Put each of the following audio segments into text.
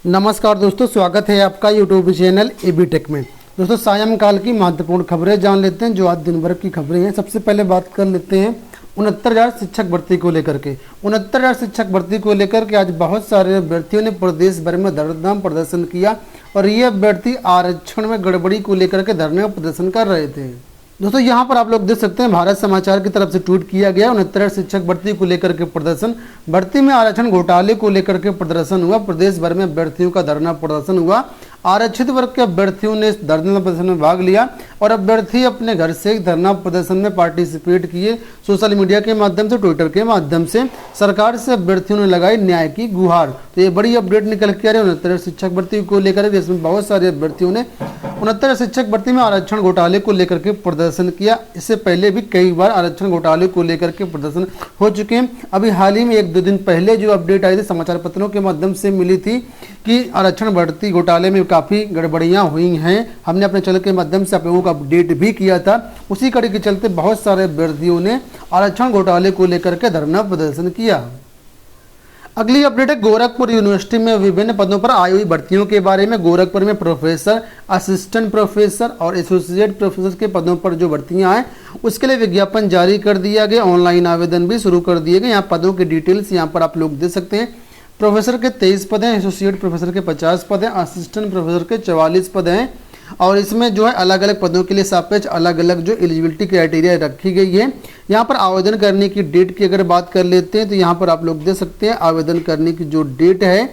नमस्कार दोस्तों, स्वागत है आपका यूट्यूब चैनल एबी टेक में। दोस्तों, सायंकाल की महत्वपूर्ण खबरें जान लेते हैं जो आज दिन भर की खबरें हैं। सबसे पहले बात कर लेते हैं 69,000 शिक्षक भर्ती को लेकर के। 69,000 शिक्षक भर्ती को लेकर के आज बहुत सारे अभ्यर्थियों ने प्रदेश भर में धरना प्रदर्शन किया और ये अभ्यर्थी आरक्षण में गड़बड़ी को लेकर के धरने और प्रदर्शन कर रहे थे। दोस्तों, यहाँ पर आप लोग देख सकते हैं भारत समाचार की तरफ से ट्वीट किया गया 69,000 शिक्षक भर्ती को लेकर के प्रदर्शन। भर्ती में आरक्षण घोटाले को लेकर के प्रदर्शन हुआ। प्रदेश भर में अभ्यर्थियों का धरना प्रदर्शन हुआ। आरक्षित वर्ग के अभ्यर्थियों ने इस धरना प्रदर्शन में भाग लिया और अभ्यर्थी अपने घर से धरना प्रदर्शन में पार्टिसिपेट किए। सोशल मीडिया के माध्यम से, ट्विटर के माध्यम से सरकार से अभ्यर्थियों ने लगाई न्याय की गुहार। तो ये बड़ी अपडेट निकल के आ रही है 69,000 शिक्षक भर्ती को लेकर, जिसमें बहुत सारे अभ्यर्थियों ने 69,000 शिक्षक भर्ती में आरक्षण घोटाले को लेकर के प्रदर्शन किया। इससे पहले भी कई बार आरक्षण घोटाले को लेकर के प्रदर्शन हो चुके हैं। अभी हाल ही में 1-2 दिन पहले जो अपडेट आई थी, समाचार पत्रों के माध्यम से मिली थी कि आरक्षण भर्ती घोटाले में काफ़ी गड़बड़ियां हुई हैं। हमने अपने चैनल के माध्यम से आप लोगों को अपडेट भी किया था। उसी कड़ी के चलते बहुत सारे अभ्यर्थियों ने आरक्षण घोटाले को लेकर के धरना प्रदर्शन किया। अगली अपडेट है गोरखपुर यूनिवर्सिटी में विभिन्न पदों पर आई हुई भर्तियों के बारे में। गोरखपुर में प्रोफेसर, असिस्टेंट प्रोफेसर और एसोसिएट प्रोफेसर के पदों पर जो भर्तियां हैं उसके लिए विज्ञापन जारी कर दिया गया। ऑनलाइन आवेदन भी शुरू कर दिए गए। यहाँ पदों की डिटेल्स यहाँ पर आप लोग दे सकते हैं। प्रोफेसर के 23 पद हैं, एसोसिएट प्रोफेसर के 50 पद हैं, असिस्टेंट प्रोफेसर के 44 पद हैं और इसमें जो है अलग अलग पदों के लिए सापेक्ष अलग अलग जो एलिजिबिलिटी क्राइटेरिया रखी गई है। यहाँ पर आवेदन करने की डेट की अगर बात कर लेते हैं तो यहाँ पर आप लोग दे सकते हैं आवेदन करने की जो डेट है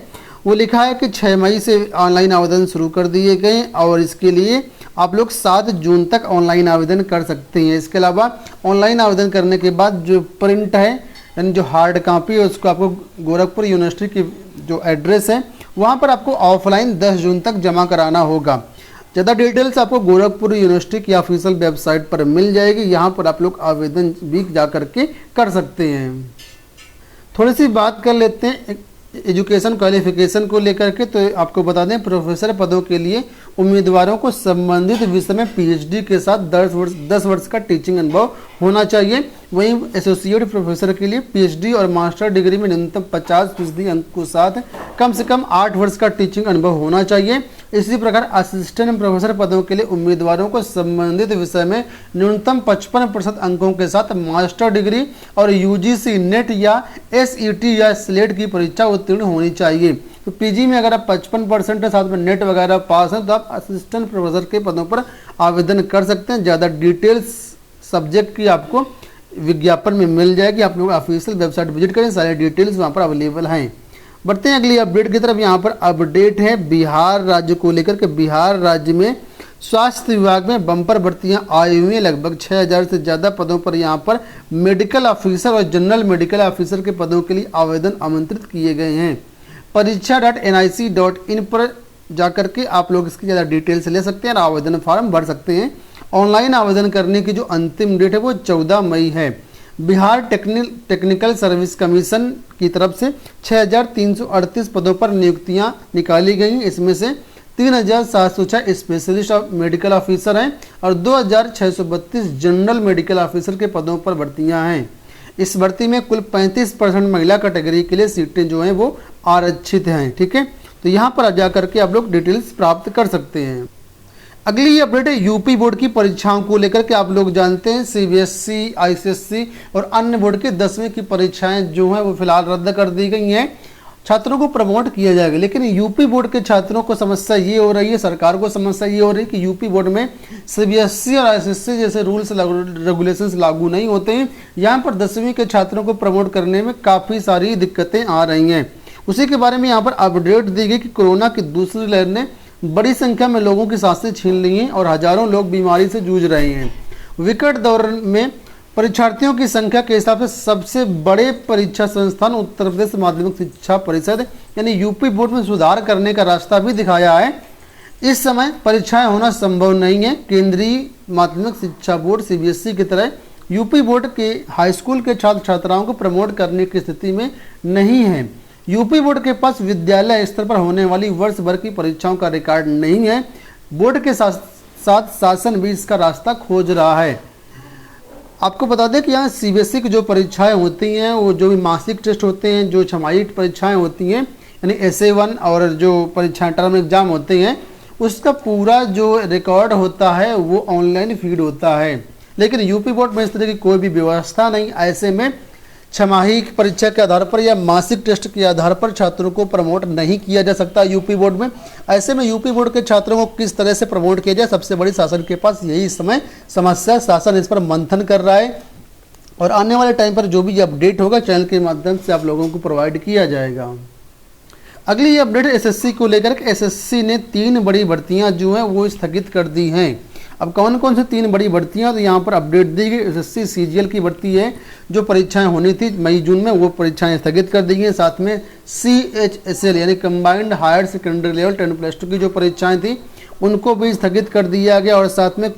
वो लिखा है कि 6 मई से ऑनलाइन आवेदन शुरू कर दिए गए और इसके लिए आप लोग 7 जून तक ऑनलाइन आवेदन कर सकते हैं। इसके अलावा ऑनलाइन आवेदन करने के बाद जो प्रिंट है यानी जो हार्ड कॉपी है उसको आपको गोरखपुर यूनिवर्सिटी की जो एड्रेस है वहाँ पर आपको ऑफलाइन 10 जून तक जमा कराना होगा। ज़्यादा डिटेल्स आपको गोरखपुर यूनिवर्सिटी की ऑफिशियल वेबसाइट पर मिल जाएगी। यहाँ पर आप लोग आवेदन भी जा करके कर सकते हैं। थोड़ी सी बात कर लेते हैं एजुकेशन क्वालिफिकेशन को लेकर के। तो आपको बता दें प्रोफेसर पदों के लिए उम्मीदवारों को संबंधित विषय में पीएचडी के साथ 10 वर्ष का टीचिंग अनुभव होना चाहिए। वहीं एसोसिएट प्रोफेसर के लिए पीएचडी और मास्टर डिग्री में न्यूनतम 50% अंक के साथ कम से कम 8 वर्ष का टीचिंग अनुभव होना चाहिए। इसी प्रकार असिस्टेंट प्रोफेसर पदों के लिए उम्मीदवारों को संबंधित विषय में न्यूनतम 55% अंकों के साथ मास्टर डिग्री और यूजीसी नेट या एसईटी या स्लेट की परीक्षा उत्तीर्ण होनी चाहिए। तो पीजी में अगर आप 55% साथ में नेट वगैरह पास हैं तो आप असिस्टेंट प्रोफेसर के पदों पर आवेदन कर सकते हैं। ज़्यादा डिटेल्स सब्जेक्ट की आपको विज्ञापन में मिल जाएगी। आप लोग ऑफिशियल वेबसाइट विजिट करें, सारे डिटेल्स वहाँ पर अवेलेबल हैं। बढ़ते हैं अगली अपडेट की तरफ। यहाँ पर अपडेट है बिहार राज्य को लेकर के। बिहार राज्य में स्वास्थ्य विभाग में बम्पर भर्तियां आई हुई हैं। लगभग 6,000 से ज़्यादा पदों पर यहाँ पर मेडिकल ऑफिसर और जनरल मेडिकल ऑफिसर के पदों के लिए आवेदन आमंत्रित किए गए हैं। परीक्षा.nic.in पर जाकर के आप लोग इसकी ज़्यादा डिटेल्स ले सकते हैं और आवेदन फॉर्म भर सकते हैं। ऑनलाइन आवेदन करने की जो अंतिम डेट है वो 14 मई है। बिहार टेक्निकल सर्विस कमीशन की तरफ से 6,338 पदों पर नियुक्तियां निकाली गई हैं। इसमें से 3,706 स्पेशलिस्ट मेडिकल ऑफिसर हैं और 2,632 जनरल मेडिकल ऑफिसर के पदों पर भर्तियां हैं। इस भर्ती में कुल 35% महिला कैटेगरी के लिए सीटें जो हैं वो आरक्षित हैं। ठीक है, तो यहाँ पर जा करके आप लोग डिटेल्स प्राप्त कर सकते हैं। अगली अपडेट है यूपी बोर्ड की परीक्षाओं को लेकर के। आप लोग जानते हैं सीबीएसई, आईसीएसई और अन्य बोर्ड के 10वीं की परीक्षाएं जो हैं वो फिलहाल रद्द कर दी गई हैं। छात्रों को प्रमोट किया जाएगा, लेकिन यूपी बोर्ड के छात्रों को समस्या ये हो रही है, सरकार को समस्या ये हो रही है कि यूपी बोर्ड में सीबीएसई और आईसीएसई जैसे रूल्स रेगुलेशंस लागू नहीं होते हैं। यहाँ पर 10वीं के छात्रों को प्रमोट करने में काफ़ी सारी दिक्कतें आ रही हैं। उसी के बारे में यहाँ पर अपडेट दी गई कि कोरोना की दूसरी लहर ने बड़ी संख्या में लोगों की सांसें छीन ली हैं और हजारों लोग बीमारी से जूझ रहे हैं। विकट दौर में परीक्षार्थियों की संख्या के हिसाब से सबसे बड़े परीक्षा संस्थान उत्तर प्रदेश माध्यमिक शिक्षा परिषद यानी यूपी बोर्ड में सुधार करने का रास्ता भी दिखाया है। इस समय परीक्षाएं होना संभव नहीं है। केंद्रीय माध्यमिक शिक्षा बोर्ड सीबीएसई की तरह यूपी बोर्ड के हाई स्कूल के छात्र छात्राओं को प्रमोट करने की स्थिति में नहीं है। यूपी बोर्ड के पास विद्यालय स्तर पर होने वाली वर्ष भर की परीक्षाओं का रिकॉर्ड नहीं है। बोर्ड के साथ शासन भी इसका रास्ता खोज रहा है। आपको बता दें कि यहाँ सीबीएसई की जो परीक्षाएं होती हैं वो जो भी मासिक टेस्ट होते हैं, जो छमाही परीक्षाएं होती हैं, यानी SA1 और जो परीक्षा टर्म एग्जाम होते हैं उसका पूरा जो रिकॉर्ड होता है वो ऑनलाइन फीड होता है। लेकिन यूपी बोर्ड में इस तरह की कोई भी व्यवस्था नहीं। ऐसे में छमाही की परीक्षा के आधार पर या मासिक टेस्ट के आधार पर छात्रों को प्रमोट नहीं किया जा सकता यूपी बोर्ड में। ऐसे में यूपी बोर्ड के छात्रों को किस तरह से प्रमोट किया जाए, सबसे बड़ी शासन के पास यही समय समस्या। शासन इस पर मंथन कर रहा है और आने वाले टाइम पर जो भी अपडेट होगा चैनल के माध्यम से आप लोगों को प्रोवाइड किया जाएगा। अगली अपडेट एसएससी को लेकर के एसएससी ने 3 बड़ी भर्तियां जो हैं वो स्थगित कर दी हैं। अब कौन कौन से 3 बड़ी भर्तियां, तो यहाँ पर अपडेट दी गई। एसएससी सीजीएल की भर्ती है, जो परीक्षाएं होनी थी मई जून में वो परीक्षाएं स्थगित कर दी गई। साथ में CHSL यानी कंबाइंड हायर सेकेंडरी लेवल 10+2 की जो परीक्षाएं थी उनको भी स्थगित कर दिया गया। और साथ में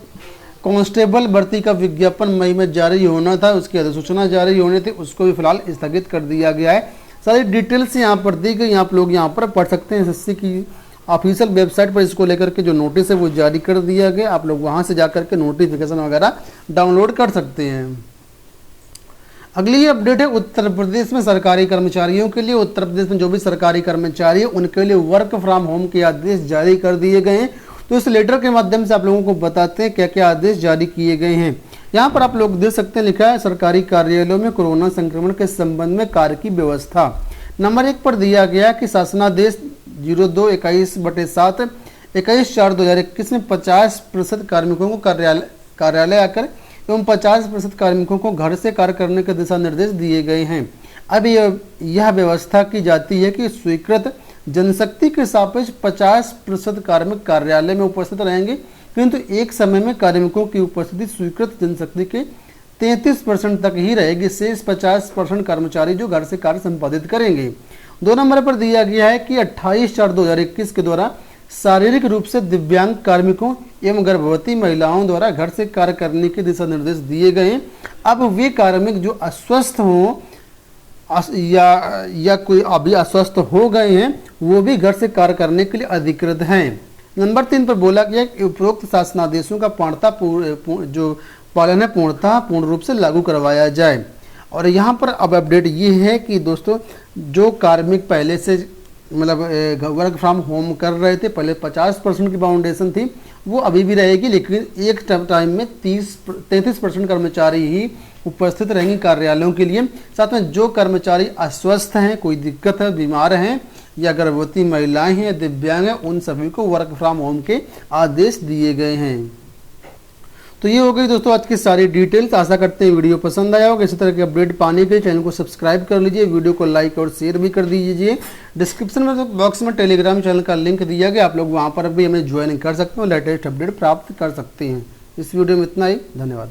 कांस्टेबल भर्ती का विज्ञापन मई में जारी होना था, उसकी अधिसूचना जारी होनी थी, उसको भी फिलहाल स्थगित कर दिया गया है। सारी डिटेल्स यहाँ पर दी गई, आप लोग यहाँ पर पढ़ सकते हैं। एसएससी की ऑफिशियल वेबसाइट पर इसको लेकर के जो नोटिस है वो जारी कर दिया गया, आप लोग वहाँ से जाकर के नोटिफिकेशन वगैरह डाउनलोड कर सकते हैं। अगली अपडेट है उत्तर प्रदेश में सरकारी कर्मचारियों के लिए। उत्तर प्रदेश में जो भी सरकारी कर्मचारी है उनके लिए वर्क फ्रॉम होम के आदेश जारी कर दिए गए हैं। तो इस लेटर के माध्यम से आप लोगों को बताते हैं क्या क्या आदेश जारी किए गए हैं। यहाँ पर आप लोग देख सकते हैं, लिखा है सरकारी कार्यालयों में कोरोना संक्रमण के संबंध में कार्य की व्यवस्था। नंबर 1 पर दिया गया कि शासनादेश 02-21/7 21/4/2021 में 50% कार्मिकों को कार्यालय आकर एवं 50% कार्मिकों को घर से कार्य करने के दिशा निर्देश दिए गए हैं। अब यह व्यवस्था की जाती है कि स्वीकृत जनशक्ति के सापेक्ष 50% कार्मिक कार्यालय में उपस्थित रहेंगे, किंतु एक समय में कार्मिकों की उपस्थिति स्वीकृत जनशक्ति के 33% तक ही रहेगी। शेष 50% कर्मचारी जो घर से कार्य संपादित करेंगे। 2 नंबर पर दिया गया है कि 28/4/2021 के द्वारा शारीरिक रूप से दिव्यांग कार्मिकों एवं गर्भवती महिलाओं द्वारा घर से कार्य करने के दिशा निर्देश दिए गए हैं। अब वे कार्मिक जो अस्वस्थ हों या कोई अभी अस्वस्थ हो गए हैं वो भी घर से कार्य करने के लिए अधिकृत हैं। नंबर 3 पर बोला गया कि उपरोक्त शासनादेशों का जो पालन है पूर्ण रूप से लागू करवाया जाए। और यहाँ पर अब अपडेट ये है कि दोस्तों जो कार्मिक पहले से मतलब वर्क फ्रॉम होम कर रहे थे, पहले 50% की बाउंडेशन थी वो अभी भी रहेगी, लेकिन एक टाइम में 33% कर्मचारी ही उपस्थित रहेंगे कार्यालयों के लिए। साथ में जो कर्मचारी अस्वस्थ हैं, कोई दिक्कत है, बीमार हैं या गर्भवती महिलाएं हैं, दिव्यांग हैं, उन सभी को वर्क फ्रॉम होम के आदेश दिए गए हैं। तो ये हो गई दोस्तों आज की सारी डिटेल्स। आशा करते हैं वीडियो पसंद आया होगा। इसी तरह के अपडेट पाने के लिए चैनल को सब्सक्राइब कर लीजिए, वीडियो को लाइक और शेयर भी कर दीजिए। डिस्क्रिप्शन में बॉक्स में टेलीग्राम चैनल का लिंक दिया गया, आप लोग वहाँ पर भी हमें ज्वाइन कर सकते हो, लेटेस्ट अपडेट प्राप्त कर सकते हैं। इस वीडियो में इतना ही, धन्यवाद।